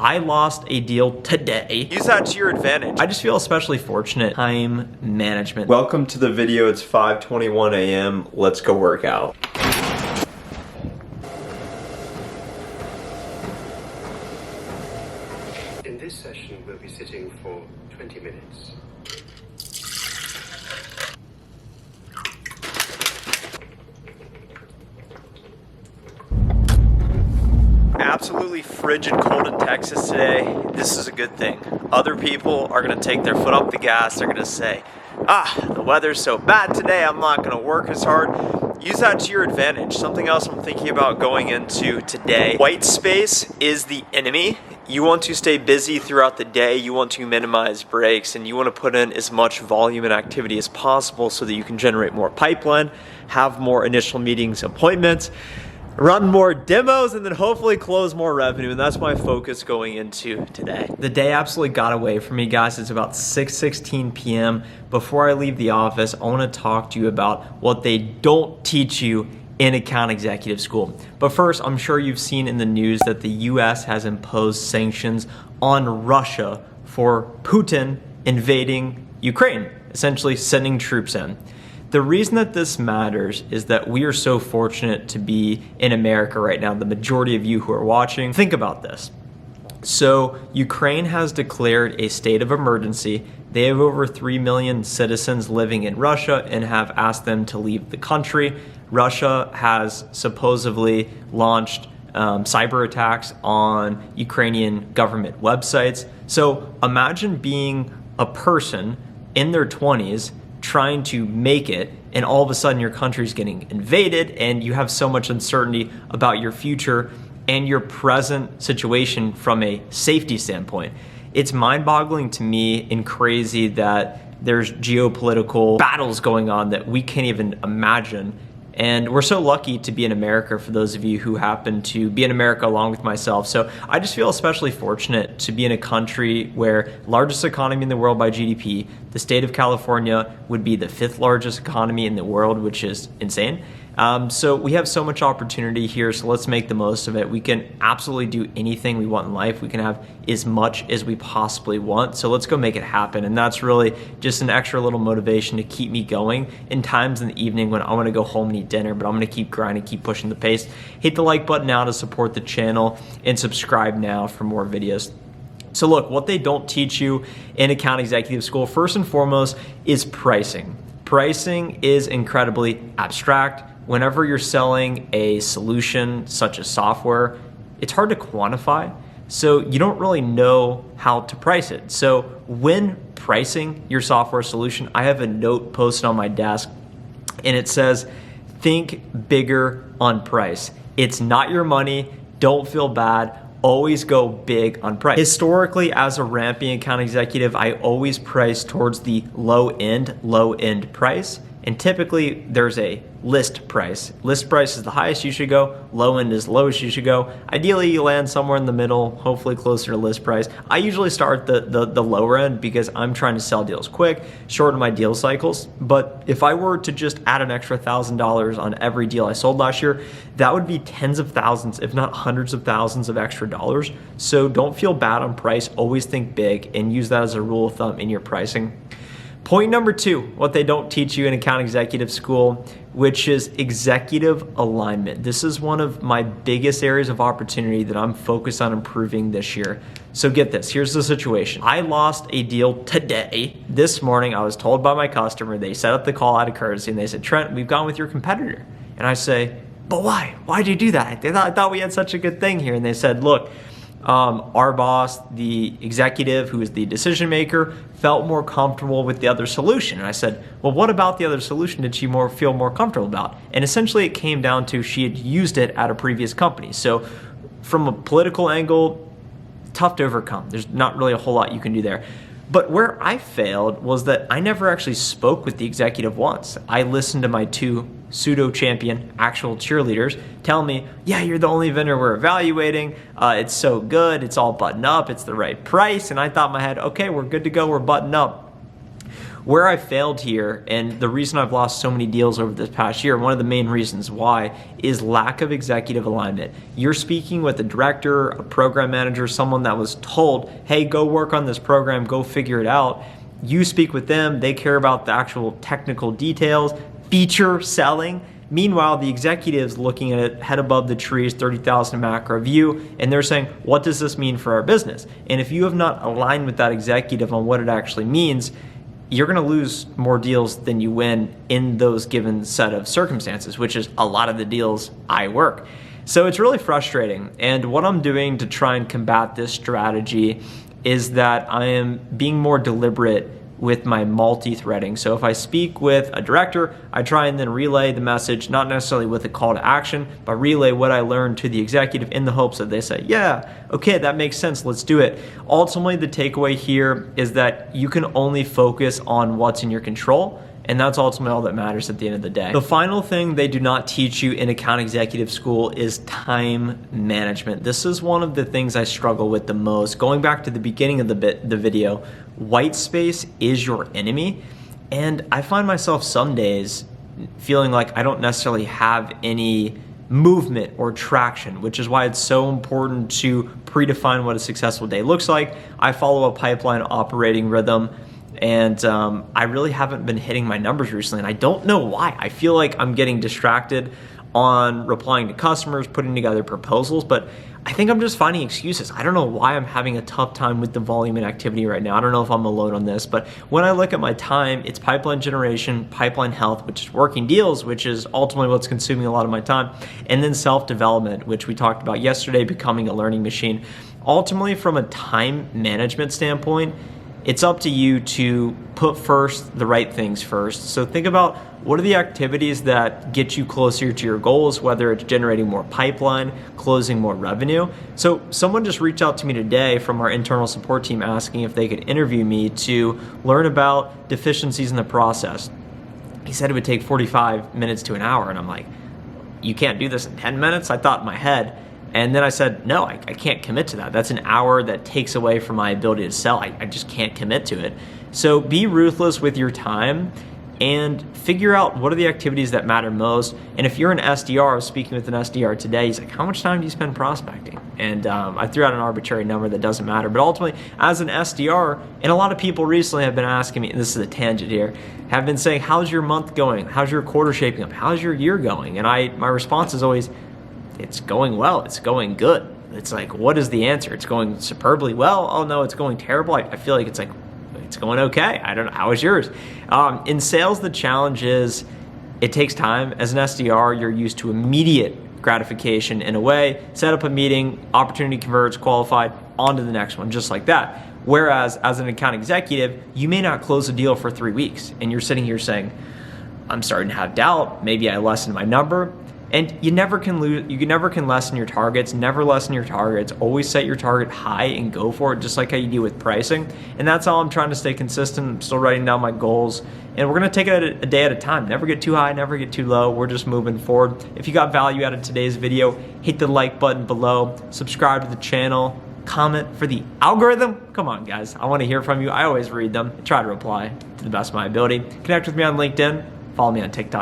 I lost a deal today. Use that to your advantage. I just feel especially fortunate. Time management. Welcome to the video. It's 5:21 a.m. Let's go work out. In this session, we'll be sitting for 20 minutes. Absolutely frigid cold in Texas today. This is a good thing. Other people are gonna take their foot off the gas. They're gonna say, the weather's so bad today, I'm not gonna work as hard. Use that to your advantage. Something else I'm thinking about going into today. White space is the enemy. You want to stay busy throughout the day. You want to minimize breaks, and you want to put in as much volume and activity as possible so that you can generate more pipeline, have more initial meetings, appointments, run more demos, and then hopefully close more revenue. And that's my focus going into today. The day absolutely got away from me, guys. It's about 6:16 p.m. Before I leave the office, I want to talk to you about what they don't teach you in account executive school. But first, I'm sure you've seen in the news that the US has imposed sanctions on Russia for Putin invading Ukraine, essentially sending troops in. The reason that this matters is that we are so fortunate to be in America right now. The majority of you who are watching, think about this. So Ukraine has declared a state of emergency. They have over 3 million citizens living in Russia and have asked them to leave the country. Russia has supposedly launched cyber attacks on Ukrainian government websites. So imagine being a person in their 20s trying to make it, and all of a sudden your country's getting invaded and you have so much uncertainty about your future and your present situation from a safety standpoint. It's mind-boggling to me and crazy that there's geopolitical battles going on that we can't even imagine. And we're so lucky to be in America, for those of you who happen to be in America along with myself. So I just feel especially fortunate to be in a country where largest economy in the world by GDP, the state of California would be the 5th largest economy in the world, which is insane. So we have so much opportunity here, so let's make the most of it. We can absolutely do anything we want in life. We can have as much as we possibly want, so let's go make it happen. And that's really just an extra little motivation to keep me going in times in the evening when I want to go home and eat dinner, but I'm going to keep grinding, keep pushing the pace. Hit the like button now to support the channel and subscribe now for more videos. So look, what they don't teach you in account executive school, first and foremost, is pricing. Pricing is incredibly abstract. Whenever you're selling a solution such as software, it's hard to quantify, so you don't really know how to price it. So when pricing your software solution, I have a note posted on my desk and it says, think bigger on price. It's not your money, don't feel bad. Always go big on price. Historically, as a ramping account executive, I always price towards the low end price. And typically there's a list price. List price is the highest you should go. Low end is lowest you should go. Ideally, you land somewhere in the middle, hopefully closer to list price. I usually start the lower end because I'm trying to sell deals quick, shorten my deal cycles. But if I were to just add an extra $1,000 on every deal I sold last year, that would be tens of thousands, if not hundreds of thousands of extra dollars. So don't feel bad on price. Always think big and use that as a rule of thumb in your pricing. Point number 2, what they don't teach you in account executive school, which is executive alignment. This is one of my biggest areas of opportunity that I'm focused on improving this year. So get this, here's the situation. I lost a deal today. This morning, I was told by my customer, they set up the call out of courtesy and they said, Trent, we've gone with your competitor. And I say, but why? Why'd you do that? I thought we had such a good thing here. And they said, look, our boss, the executive who is the decision maker, felt more comfortable with the other solution. And I said, well, what about the other solution did she feel more comfortable about? And essentially it came down to she had used it at a previous company. So from a political angle, tough to overcome. There's not really a whole lot you can do there. But where I failed was that I never actually spoke with the executive once. I listened to my 2 pseudo-champion actual cheerleaders tell me, yeah, you're the only vendor we're evaluating. It's so good. It's all buttoned up. It's the right price. And I thought in my head, okay, we're good to go. We're buttoned up. Where I failed here, and the reason I've lost so many deals over this past year, one of the main reasons why, is lack of executive alignment. You're speaking with a director, a program manager, someone that was told, hey, go work on this program, go figure it out. You speak with them, they care about the actual technical details, feature selling. Meanwhile, the executive's looking at it head above the trees, 30,000 macro view, and they're saying, what does this mean for our business? And if you have not aligned with that executive on what it actually means, you're gonna lose more deals than you win in those given set of circumstances, which is a lot of the deals I work. So it's really frustrating. And what I'm doing to try and combat this strategy is that I am being more deliberate with my multi-threading. So if I speak with a director, I try and then relay the message, not necessarily with a call to action, but relay what I learned to the executive in the hopes that they say, yeah, okay, that makes sense, let's do it. Ultimately, the takeaway here is that you can only focus on what's in your control, and that's ultimately all that matters at the end of the day. The final thing they do not teach you in account executive school is time management. This is one of the things I struggle with the most. Going back to the beginning of the video, white space is your enemy. And I find myself some days feeling like I don't necessarily have any movement or traction, which is why it's so important to predefine what a successful day looks like. I follow a pipeline operating rhythm, and I really haven't been hitting my numbers recently, and I don't know why. I feel like I'm getting distracted on replying to customers, putting together proposals, but I think I'm just finding excuses. I don't know why I'm having a tough time with the volume and activity right now. I don't know if I'm alone on this, but when I look at my time, it's pipeline generation, pipeline health, which is working deals, which is ultimately what's consuming a lot of my time, and then self-development, which we talked about yesterday, becoming a learning machine. Ultimately, from a time management standpoint, it's up to you to put first the right things first. So think about what are the activities that get you closer to your goals, whether it's generating more pipeline, closing more revenue. So someone just reached out to me today from our internal support team asking if they could interview me to learn about deficiencies in the process. He said it would take 45 minutes to an hour, and I'm like, you can't do this in 10 minutes? I thought in my head. And then I said, no, I can't commit to that. That's an hour that takes away from my ability to sell. I just can't commit to it. So be ruthless with your time and figure out what are the activities that matter most. And if you're an SDR, I was speaking with an SDR today, he's like, how much time do you spend prospecting? And I threw out an arbitrary number that doesn't matter. But ultimately, as an SDR, and a lot of people recently have been asking me, and this is a tangent here, have been saying, how's your month going? How's your quarter shaping up? How's your year going? And my response is always, it's going well, it's going good. It's like, what is the answer? It's going superbly well. Oh no, it's going terrible. I feel like it's like, it's going okay. I don't know, how is yours? In sales, the challenge is it takes time. As an SDR, you're used to immediate gratification in a way, set up a meeting, opportunity converts, qualified, on to the next one, just like that. Whereas as an account executive, you may not close a deal for 3 weeks and you're sitting here saying, I'm starting to have doubt, maybe I lessened my number. And you never can lessen your targets, never lessen your targets, always set your target high and go for it, just like how you do with pricing. And that's how I'm trying to stay consistent. I'm still writing down my goals, and we're gonna take it a day at a time. Never get too high, never get too low. We're just moving forward. If you got value out of today's video, hit the like button below, subscribe to the channel, comment for the algorithm. Come on, guys, I wanna hear from you. I always read them, I try to reply to the best of my ability. Connect with me on LinkedIn, follow me on TikTok.